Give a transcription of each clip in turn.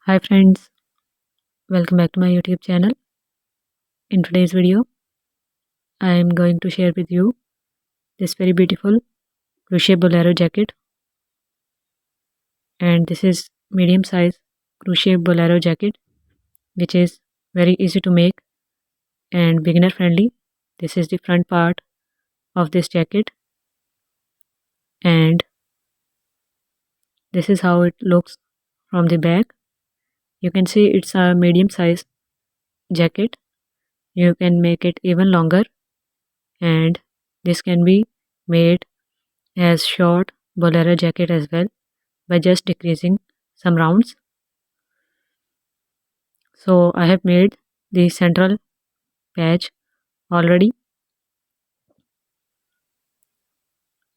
Hi friends, welcome back to my YouTube channel. In today's video, I am going to share with you this very beautiful crochet bolero jacket, and this is medium size crochet bolero jacket which is very easy to make and beginner friendly. This is the front part of this jacket and this is how it looks from the back. You can see it's a medium size jacket. You can make it even longer and this can be made as short bolero jacket as well by just decreasing some rounds. So I have made the central patch already.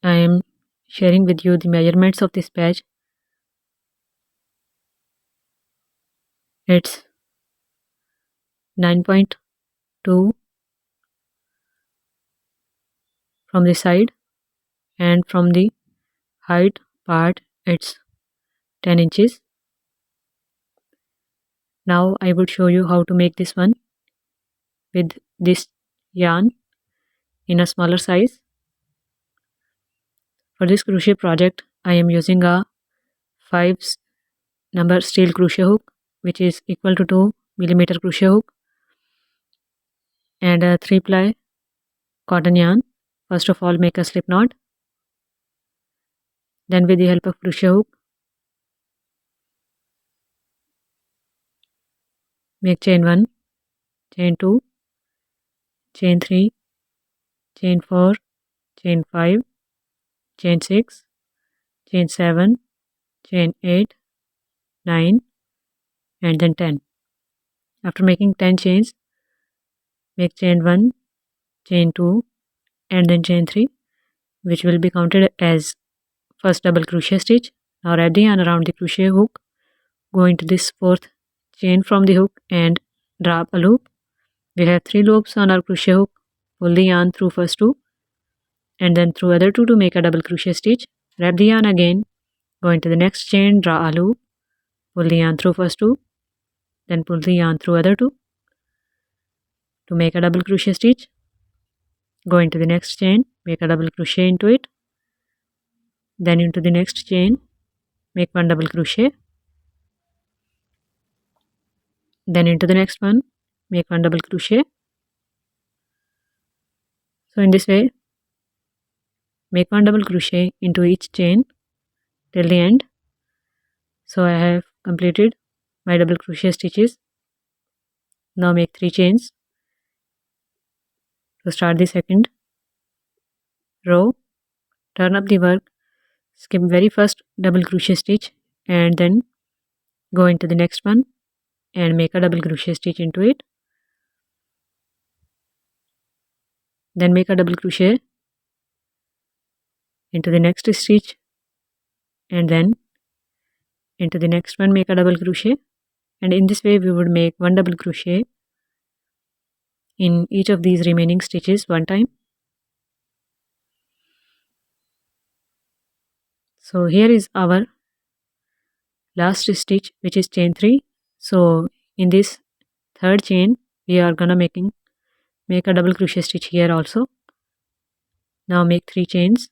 I am sharing with you the measurements of this patch. It's 9.2 from the side and from the height part it's 10 inches. Now I would show you how to make this one with this yarn in a smaller size. For this crochet project I am using a 5 number steel crochet hook which is equal to 2mm crochet hook and a 3-ply cotton yarn. First of all, make a slip knot. Then with the help of crochet hook, make chain 1, chain 2, chain 3, chain 4, chain 5, chain 6, chain 7, chain 8, 9 and then 10. After making 10 chains, make chain 1, chain 2 and then chain 3, which will be counted as first double crochet stitch. Now wrap the yarn around the crochet hook, go into this 4th chain from the hook and drop a loop. We have 3 loops on our crochet hook. Pull the yarn through first 2 and then through other 2 to make a double crochet stitch. Wrap the yarn again, go into the next chain, draw a loop, pull the yarn through first 2, then pull the yarn through other 2 to make a double crochet stitch. Go into the next chain, make a double crochet into it, then into the next chain, make 1 double crochet, then into the next one, make 1 double crochet. So in this way, make 1 double crochet into each chain till the end. So I have completed my double crochet stitches. Now make 3 chains to start the second row. Turn up the work, skip very first double crochet stitch and then go into the next one and make a double crochet stitch into it. Then make a double crochet into the next stitch and then into the next one make a double crochet, and in this way we would make 1 double crochet in each of these remaining stitches one time. So here is our last stitch, which is chain 3. So in this third chain we are gonna make a double crochet stitch here also. Now make 3 chains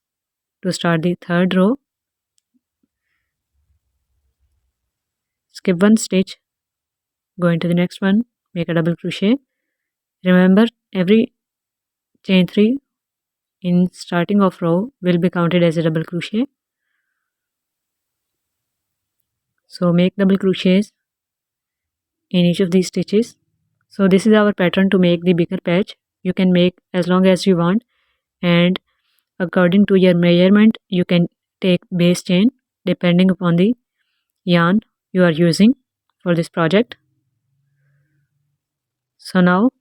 to start the third row. Skip 1 stitch, go into the next one, make a double crochet. Remember, every chain 3 in starting of row will be counted as a double crochet. So make double crochets in each of these stitches. So this is our pattern to make the bigger patch. You can make as long as you want, and according to your measurement you can take base chain depending upon the yarn you are using for this project. So now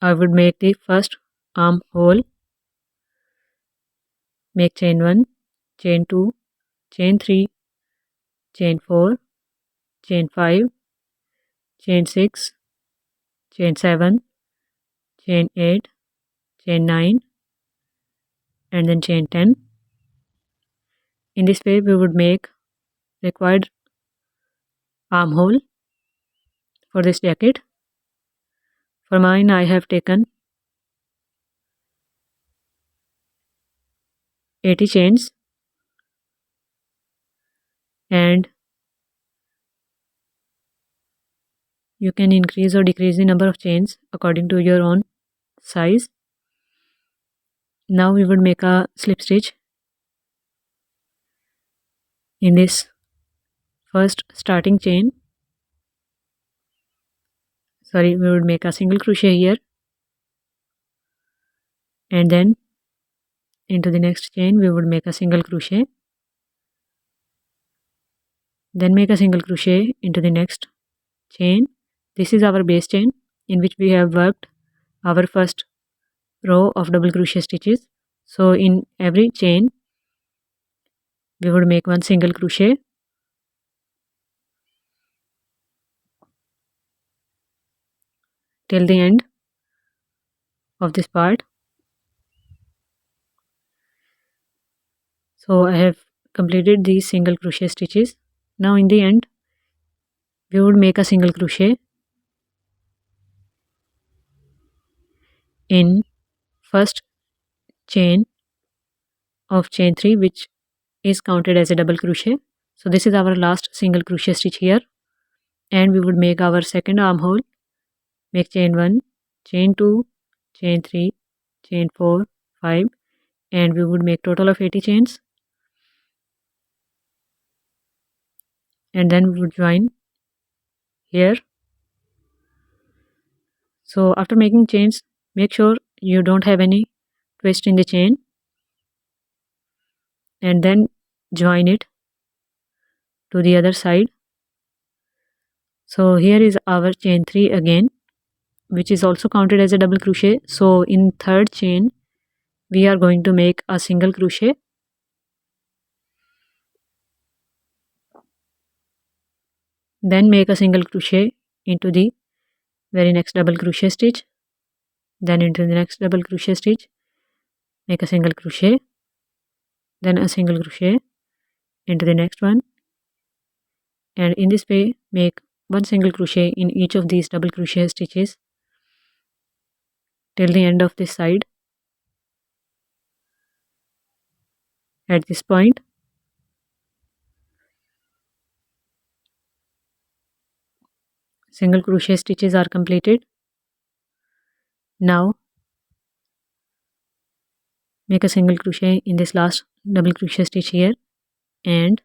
I would make the first armhole. Make chain 1, chain 2, chain 3, chain 4, chain 5, chain 6, chain 7, chain 8, chain 9 and then chain 10. In this way we would make required armhole for this jacket. For mine, I have taken 80 chains and you can increase or decrease the number of chains according to your own size. Now we would make a slip stitch in this first starting chain. We would make a single crochet here and then into the next chain we would make a single crochet, then make a single crochet into the next chain. This is our base chain in which we have worked our first row of double crochet stitches. So in every chain we would make one single crochet till the end of this part. So I have completed these single crochet stitches. Now in the end we would make a single crochet in first chain of chain 3, which is counted as a double crochet. So this is our last single crochet stitch here, and we would make our second armhole. Make chain 1, chain 2, chain 3, chain 4, 5, and we would make total of 80 chains, and then we would join here. So after making chains, make sure you don't have any twist in the chain, and then join it to the other side. So here is our chain 3 again, which is also counted as a double crochet. So in third chain we are going to make a single crochet, then make a single crochet into the very next double crochet stitch, then into the next double crochet stitch, make a single crochet, then a single crochet into the next one, and in this way make one single crochet in each of these double crochet stitches till the end of this side. At this point single crochet stitches are completed. Now make a single crochet in this last double crochet stitch here and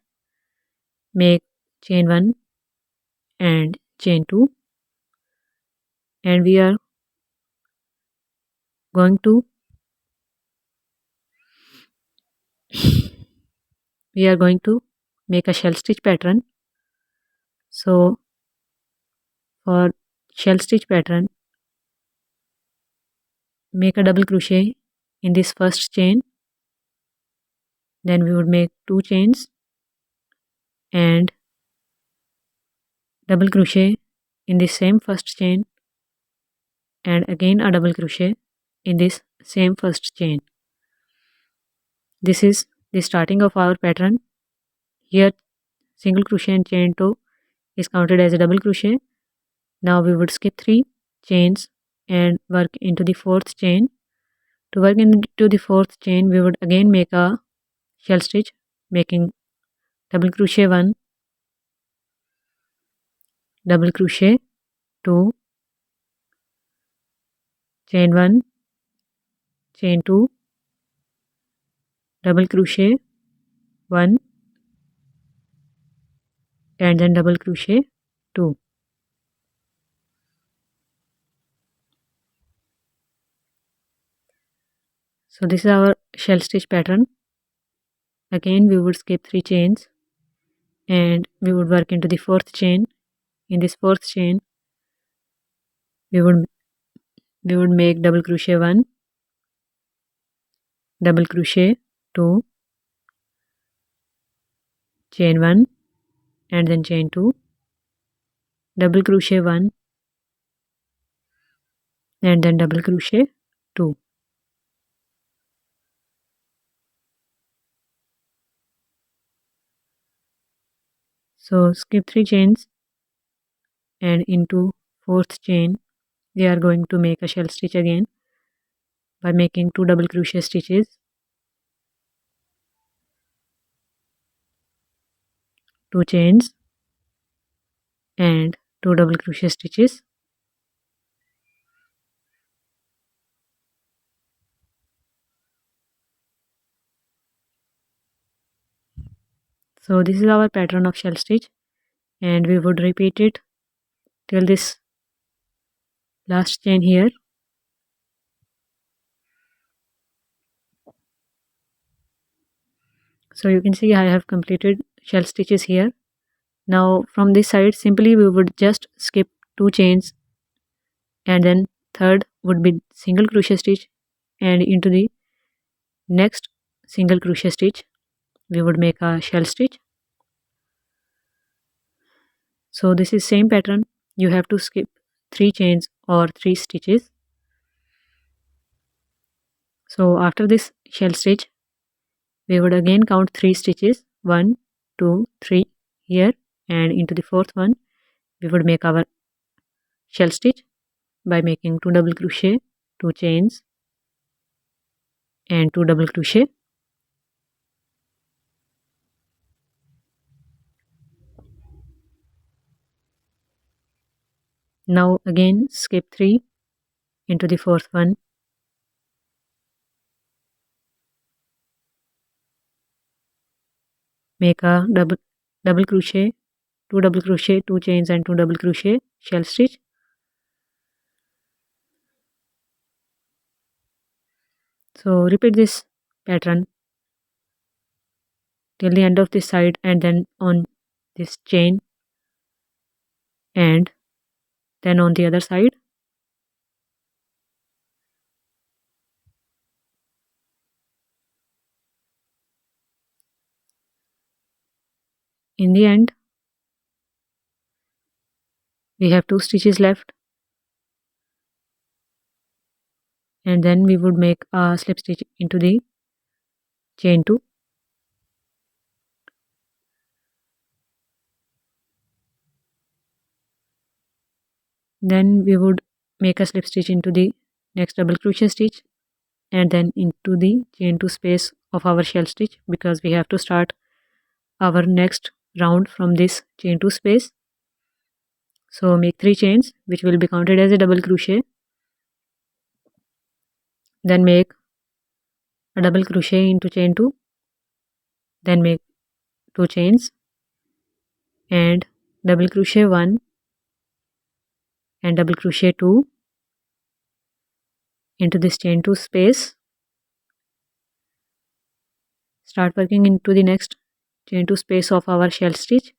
make chain 1 and chain 2, and we are going to make a shell stitch pattern. So for shell stitch pattern, make a double crochet in this first chain, then we would make 2 chains and double crochet in this same first chain, and again a double crochet in this same first chain. This is the starting of our pattern. Here single crochet and chain 2 is counted as a double crochet. Now we would skip 3 chains and work into the fourth chain. To work into the fourth chain we would again make a shell stitch, making double crochet 1, double crochet 2, chain 1, chain 2, double crochet 1, and then double crochet 2. So this is our shell stitch pattern. Again we would skip 3 chains and we would work into the fourth chain. In this fourth chain we would make double crochet 1, double crochet 2, chain 1 and then chain 2, double crochet 1 and then double crochet 2. So skip 3 chains and into fourth chain we are going to make a shell stitch again by making 2 double crochet stitches, 2 chains and 2 double crochet stitches. So this is our pattern of shell stitch, and we would repeat it till this last chain here. So you can see I have completed shell stitches here. Now from this side simply we would just skip 2 chains, and then third would be single crochet stitch, and into the next single crochet stitch we would make a shell stitch. So this is same pattern, you have to skip 3 chains or 3 stitches. So after this shell stitch we would again count 3 stitches, 1 2 3 here, and into the fourth one we would make our shell stitch by making 2 double crochet, 2 chains and 2 double crochet. Now again skip 3 into the fourth one, make a double crochet, 2 double crochet, 2 chains and 2 double crochet, shell stitch. So repeat this pattern till the end of this side, and then on this chain and then on the other side. In the end we have 2 stitches left, and then we would make a slip stitch into the chain 2. Then we would make a slip stitch into the next double crochet stitch, and then into the chain 2 space of our shell stitch, because we have to start our next round from this chain 2 space. So make 3 chains which will be counted as a double crochet, then make a double crochet into chain 2, then make 2 chains and double crochet 1 and double crochet 2 into this chain 2 space. Start working into the next chain 2 space of our shell stitch,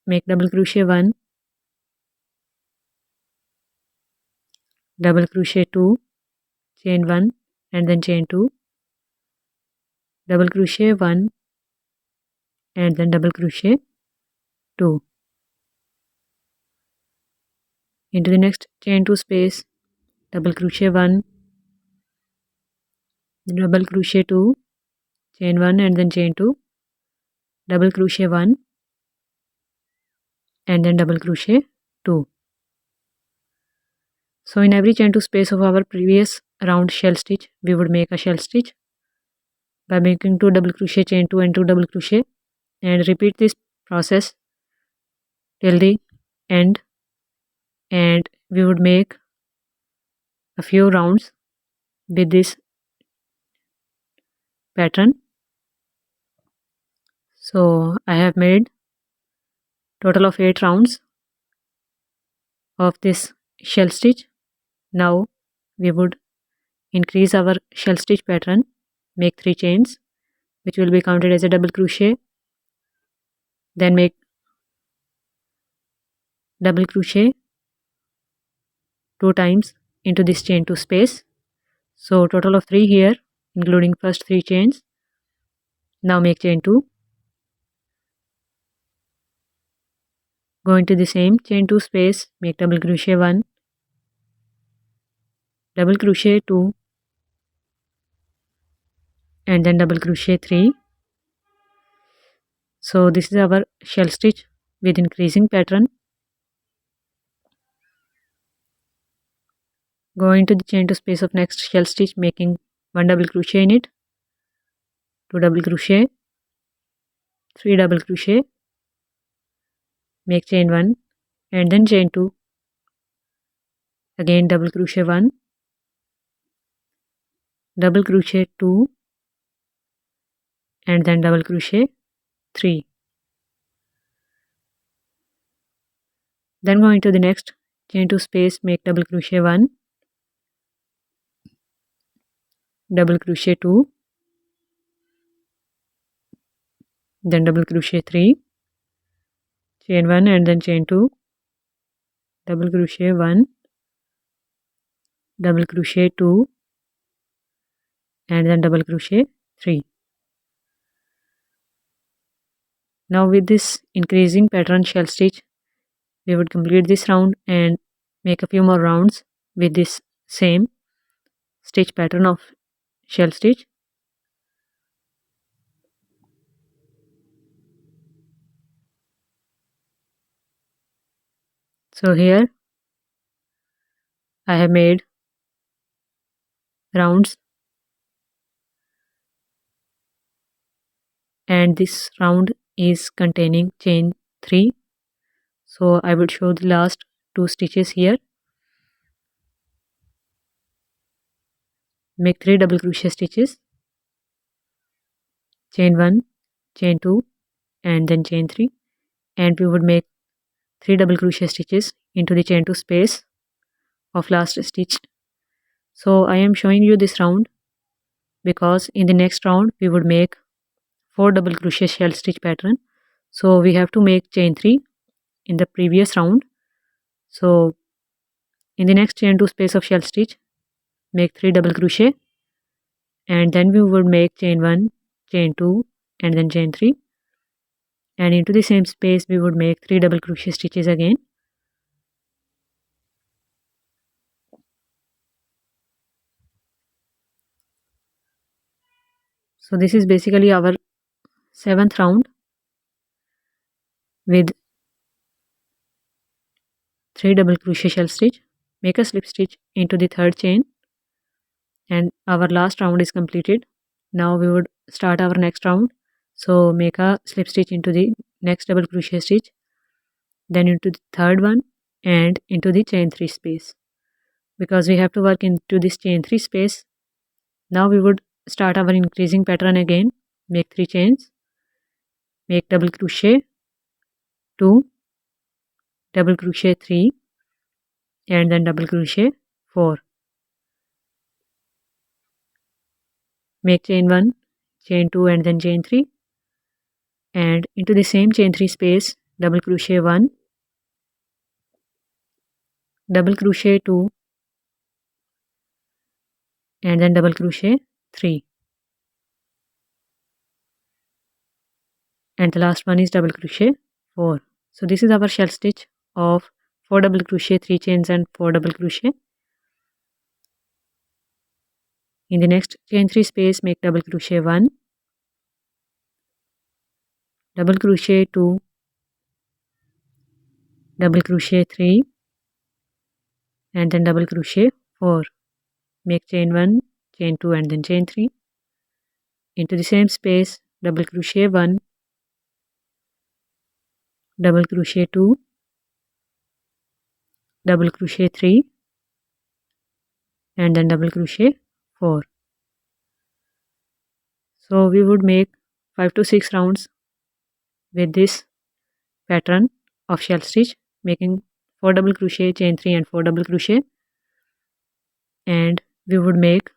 make double crochet 1, double crochet 2, chain 1 and then chain 2, double crochet 1 and then double crochet 2 into the next chain 2 space, double crochet 1, double crochet 2, chain 1 and then chain 2, double crochet 1 and then double crochet 2. So in every chain 2 space of our previous round shell stitch we would make a shell stitch by making 2 double crochet, chain 2 and 2 double crochet, and repeat this process till the end, and we would make a few rounds with this pattern. So I have made total of 8 rounds of this shell stitch. Now we would increase our shell stitch pattern, make 3 chains which will be counted as a double crochet, then make double crochet 2 times into this chain 2 space. So total of 3 here including first 3 chains. Now make chain 2, go into the same chain 2 space, make double crochet 1, double crochet 2 and then double crochet 3. So this is our shell stitch with increasing pattern. Go into the chain to space of next shell stitch, making 1 double crochet in it, 2 double crochet, 3 double crochet, make chain 1 and then chain 2, again double crochet 1, double crochet 2 and then double crochet 3. Then go into the next chain 2 space, make double crochet 1, double crochet 2, then double crochet 3, chain 1 and then chain 2, double crochet 1, double crochet 2 and then double crochet 3. Now with this increasing pattern shell stitch, we would complete this round and make a few more rounds with this same stitch pattern of shell stitch. So here I have made rounds and this round is containing chain 3. So I will show the last 2 stitches here. Make 3 double crochet stitches, chain 1, chain 2 and then chain 3, and we would make 3 double crochet stitches into the chain 2 space of last stitch. So I am showing you this round because in the next round we would make 4 double crochet shell stitch pattern. So we have to make chain 3 in the previous round. So in the next chain 2 space of shell stitch, make 3 double crochet and then we would make chain 1, chain 2 and then chain 3, and into the same space we would make 3 double crochet stitches again. So this is basically our 7th round with 3 double crochet shell stitch. Make a slip stitch into the 3rd chain and our last round is completed. Now we would start our next round. So make a slip stitch into the next double crochet stitch, then into the 3rd one and into the chain 3 space, because we have to work into this chain 3 space. Now we would start our increasing pattern again. Make 3 chains, make double crochet 2, double crochet 3 and then double crochet 4. Make chain 1, chain 2 and then chain 3, and into the same chain 3 space double crochet 1, double crochet 2 and then double crochet 3, and the last one is double crochet 4. So this is our shell stitch of 4 double crochet, 3 chains and 4 double crochet. In the next chain 3 space, make double crochet 1, double crochet 2, double crochet 3 and then double crochet 4. Make chain 1, chain 2 and then chain 3. Into the same space, double crochet 1, double crochet 2, double crochet 3 and then double crochet 4. So we would make 5 to 6 rounds with this pattern of shell stitch, making 4 double crochet, chain 3 and 4 double crochet, and we would make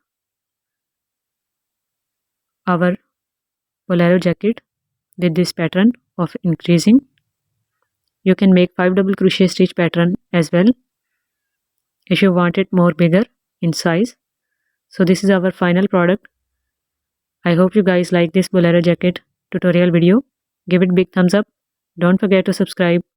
our bolero jacket with this pattern of increasing. You can make 5 double crochet stitch pattern as well if you want it more bigger in size. So this is our final product. I hope you guys like this bolero jacket tutorial video. Give it big thumbs up. Don't forget to subscribe.